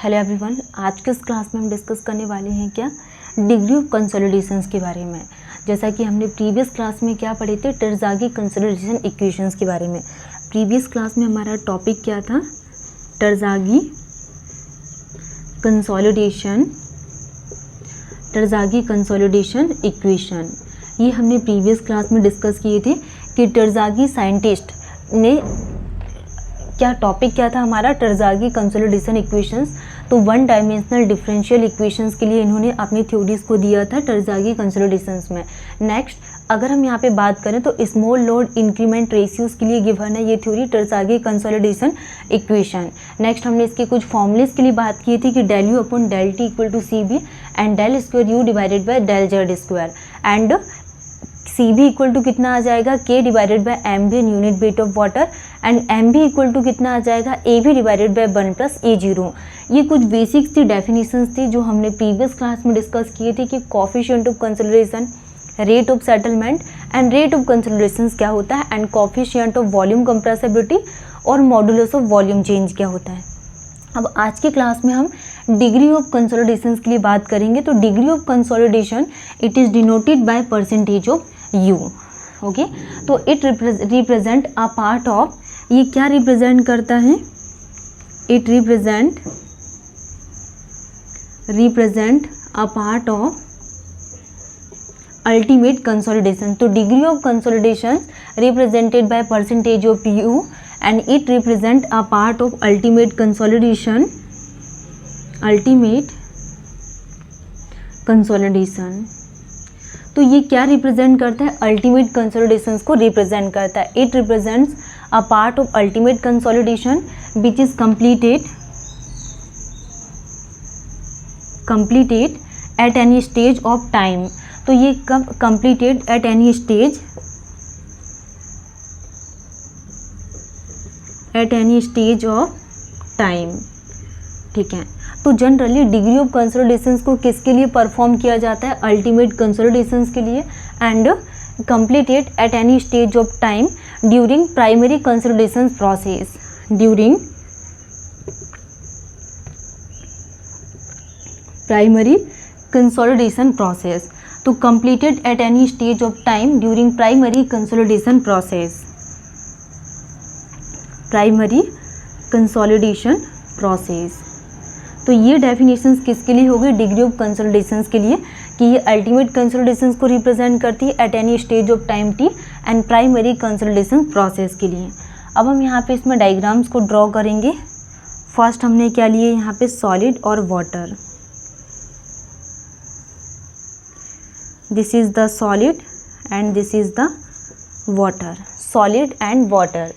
Hello everyone, आज के इस क्लास में हम डिस्कस करने वाले हैं क्या डिग्री ऑफ कंसोलिडेशंस के बारे में। जैसा कि हमने प्रीवियस क्लास में क्या पढ़े थे, टरज़ागी कंसोलिडेशन इक्वेशंस के बारे में। प्रीवियस क्लास में हमारा टॉपिक क्या था, टरज़ागी कंसोलिडेशन इक्वेशन। ये हमने प्रीवियस क्लास में डिस्कस किए थे कि टरज़ागी साइंटिस्ट ने क्या टॉपिक क्या था हमारा, टरज़ागी कंसोलिडेशन इक्वेशंस। तो वन डायमेंशनल डिफरेंशियल इक्वेशंस के लिए इन्होंने अपनी थ्योरीज को दिया था टरज़ागी कंसोलिडेशंस में। नेक्स्ट अगर हम यहाँ पे बात करें तो स्मॉल लोड इंक्रीमेंट रेशियोज के लिए गिवन है ये थ्योरी टरज़ागी कंसोलिडेशन इक्वेशन। नेक्स्ट हमने इसके कुछ फॉर्मूलेस के लिए बात की थी कि del you upon del T equal to C B and del square you divided by del Z square and C B equal to कितना आ जाएगा के divided by M B unit weight of water and M B equal to कितना आ जाएगा A B divided by 1 plus A zero. ये कुछ basics थी, डेफिनेशंस थी जो हमने प्रीवियस क्लास में डिस्कस किए थे कि coefficient of consolidation, rate of settlement and rate of consolidation क्या होता है and coefficient of volume compressibility और मॉडुलस ऑफ वॉल्यूम चेंज क्या होता है। अब आज की क्लास में हम डिग्री ऑफ कंसोलिडेशन के लिए बात करेंगे। तो degree of consolidation it is denoted by percentage of u. Okay, तो it represent a part of, ये क्या रिप्रेजेंट करता है, it represent a part of ultimate consolidation. तो degree of consolidation represented by percentage of u and it represent a part of ultimate consolidation तो ये क्या represent करता है, अल्टीमेट कंसोलिडेशंस को रिप्रेजेंट करता है। It represents a part of ultimate consolidation which is completed at any stage of time। तो ये कब completed at any stage of time, ठीक है। तो जनरली डिग्री ऑफ कंसोलिडेशंस को किसके लिए परफॉर्म किया जाता है, अल्टीमेट कंसोलिडेशंस के लिए and completed at any stage of time during primary consolidation process, during primary consolidation process. तो completed at any stage of time during primary consolidation process, primary consolidation process. तो ये definitions किसके लिए हो गई, degree of कंसोलिडेशंस के लिए, कि ये अल्टीमेट कंसोलिडेशंस को रिप्रेजेंट करती है eight any stage of time T and primary consolidation process के लिए। अब हम यहाँ पे इसमें डायग्राम्स को ड्रॉ करेंगे। फर्स्ट हमने क्या लिए यहाँ पे, सॉलिड और water. This is the solid and this is the water, solid and water.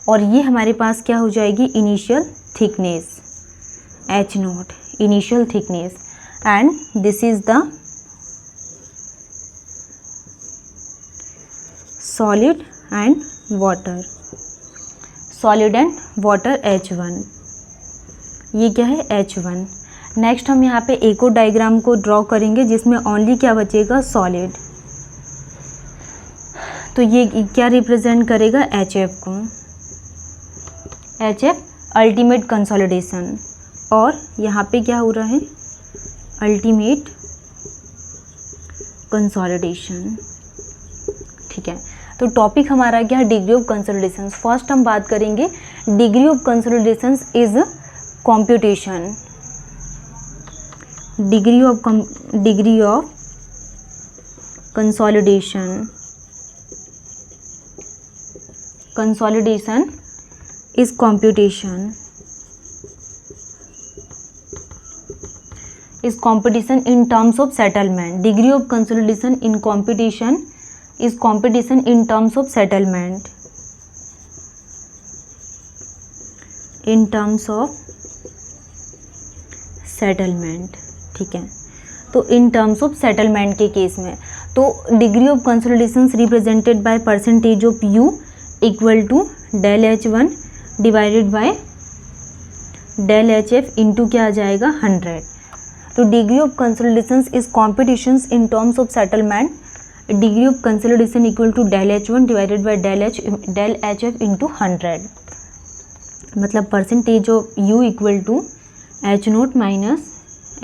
और ये हमारे पास क्या हो जाएगी, initial thickness H0, initial thickness and this is the solid and water, solid and water H1। ये क्या है, H1। नेक्स्ट हम यहाँ पे एक और डायग्राम को ड्रॉ करेंगे जिसमें ओनली क्या बचेगा, सॉलिड। तो ये क्या रिप्रेजेंट करेगा, HF को, HF अल्टीमेट कंसोलिडेशन। और यहाँ पे क्या हो रहा है, अल्टीमेट कंसोलिडेशन, ठीक है। तो टॉपिक हमारा क्या है, डिग्री ऑफ कंसोलिडेशन। फर्स्ट हम बात करेंगे degree of consolidation is computation, degree of consolidation is computation, is competition in terms of settlement। degree of consolidation in competition is competition in terms of settlement, in terms of settlement, ठीक है। तो in terms of settlement के case में तो degree of consolidations represented by percentage of u equal to del H1 divided by del HF into क्या आ जाएगा, 100। तो degree of consolidation is competitions in terms of settlement, degree of consolidation equal to del H1 divided by del HF into 100। मतलब percentage of U equal to H0 minus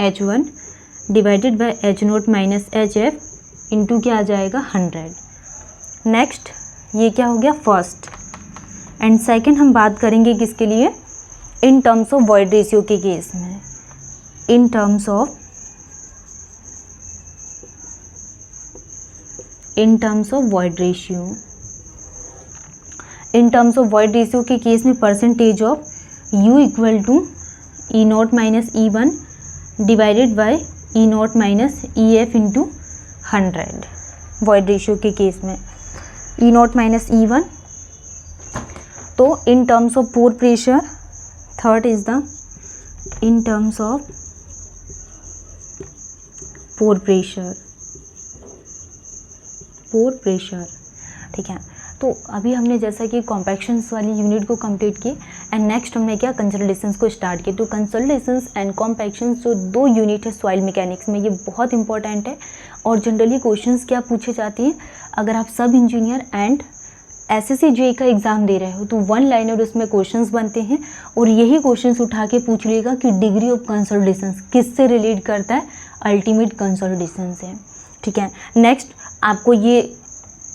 H1 divided by H0 minus HF into क्या आ जाएगा 100। Next ये क्या हो गया first. And second हम बात करेंगे किसके लिए, in terms of void ratio के केस में, in terms of void ratio. In terms of void ratio के केस में percentage of U equal to E0 minus E1 divided by E0 minus EF into 100। Void ratio के case में E0 minus E1, तो in terms of pore pressure, third is the in terms of pore pressure, ठीक है। तो अभी हमने जैसा कि कॉम्पैक्शंस वाली यूनिट को कंप्लीट की एंड नेक्स्ट हमने क्या कंसोलिडेशंस को स्टार्ट किया। तो कंसोलिडेशंस एंड कॉम्पैक्शंस जो दो यूनिट है सॉइल मैकेनिक्स में, ये बहुत इंपॉर्टेंट है और जनरली क्वेश्चंस क्या पूछे जाती हैं, अगर आप सब इंजीनियर एंड SSC JEE का एग्ज़ाम दे रहे हो तो वन लाइनर उसमें क्वेश्चंस बनते हैं और यही क्वेश्चंस उठा के पूछ लेगा कि डिग्री ऑफ कंसोलिडेशंस किससे रिलेट करता है, अल्टीमेट कंसोलिडेशन से, ठीक है। नेक्स्ट आपको ये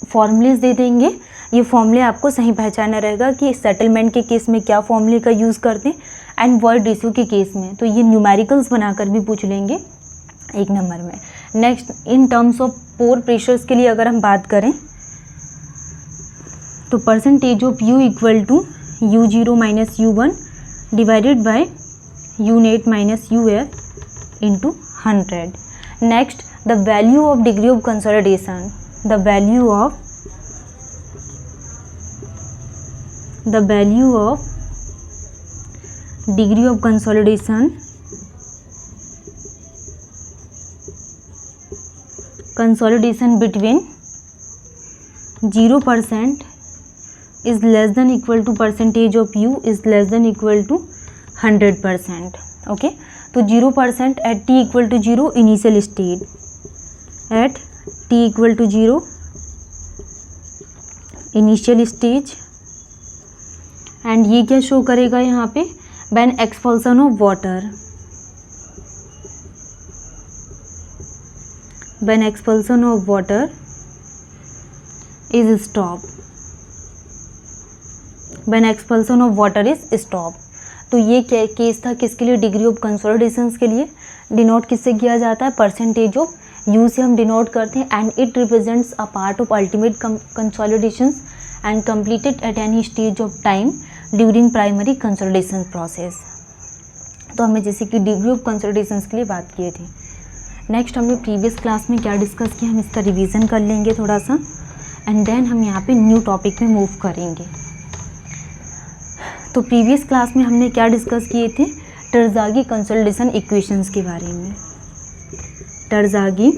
फॉर्मूलेज दे देंगे, ये फॉर्मूले आपको सही पहचाना रहेगा कि सेटलमेंट के केस में क्या फॉर्मूले का यूज़ करते हैं एंड वॉइड रेशियो के केस में, तो ये न्यूमेरिकल्स बनाकर भी पूछ लेंगे 1 नंबर में। Next in terms of pore pressures के लिए अगर हम बात करें तो percentage of U equal to U0 minus U1 divided by U0 minus UF into 100। Next the value of degree of consolidation, the value of degree of consolidation between 0% is less than equal to percentage of U is less than equal to 100%, okay। तो 0% at t equal to 0 initial state, at t equal to 0 initial stage, and ये क्या show करेगा यहाँ पे, when expulsion of water, when expulsion of water is stopped, when expulsion of water is stopped। तो ये क्या case था किसके लिए, डिग्री ऑफ कंसोलिडेशंस के लिए। डिनोट किससे किया जाता है, परसेंटेज ऑफ U से हम डिनोट करते हैं and it represents a part of ultimate consolidations and completed at any stage of time during primary consolidation process. तो हमने जैसे कि डिग्री ऑफ कंसोलिडेशंस के लिए बात किए थे। नेक्स्ट हमने प्रीवियस क्लास में क्या डिस्कस किया, हम इसका रिवीजन कर लेंगे थोड़ा सा एंड देन हम यहाँ पे न्यू टॉपिक में मूव करेंगे। तो प्रीवियस क्लास में हमने क्या डिस्कस किए थे, टरज़ागी कंसोलिडेशन इक्वेशंस के बारे में, टरज़ागी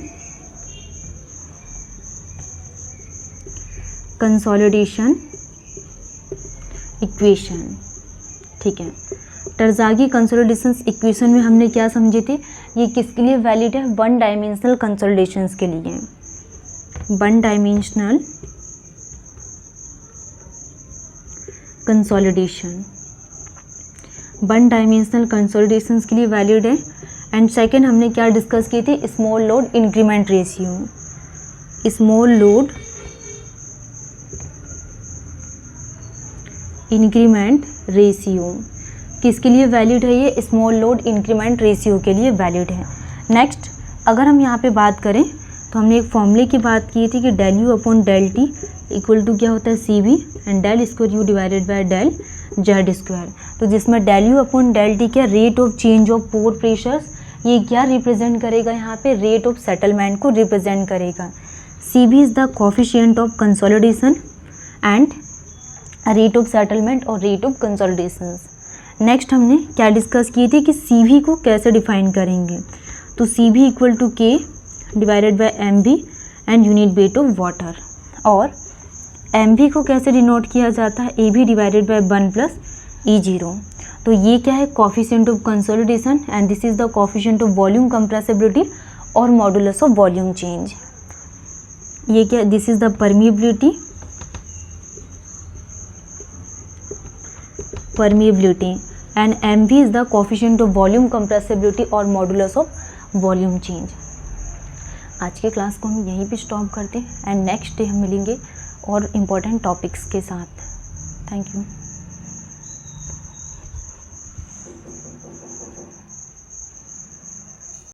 कंसोलिडेशन इक्वेशन, ठीक है। टरज़ागी कंसोलिडेशन इक्वेशन में हमने क्या समझे थे, ये किसके लिए वैलिड है, वन डायमेंशनल कंसोलिडेशंस के लिए, one dimensional consolidation, one dimensional consolidations के लिए वैलिड है। एंड सेकंड हमने क्या डिस्कस किए थे, small load increment ratio, small load increment ratio किसके लिए वैलिड है, ये स्मॉल लोड इंक्रीमेंट रेशियो के लिए वैलिड है। नेक्स्ट अगर हम यहाँ पे बात करें तो हमने एक फॉर्मूले की बात की थी कि del you upon del T equal to क्या होता है CV and del square you divided by del Z square. तो जिसमें del you upon del t क्या rate of change of pore pressures, ये क्या रिप्रेजेंट करेगा, यहाँ पे रेट ऑफ सेटलमेंट को रिप्रेजेंट करेगा। CV is the coefficient of consolidation and rate of settlement और रेट ऑफ कंसोलिडेशंस। नेक्स्ट हमने क्या डिस्कस की थी कि CV को कैसे डिफाइन करेंगे, तो CV equal to K divided by MV and unit weight of water, और MV को कैसे डिनोट किया जाता है, AB divided by 1 plus E0। तो ये क्या है, coefficient of consolidation and this is the coefficient of volume compressibility और मॉडुलस ऑफ वॉल्यूम चेंज। ये क्या, this is the permeability and mv is the coefficient of volume compressibility और modulus of volume change. आज के class को हम यहीं पे स्टॉप करते हैं एंड नेक्स्ट डे हम मिलेंगे और इम्पोर्टेंट टॉपिक्स के साथ। Thank you.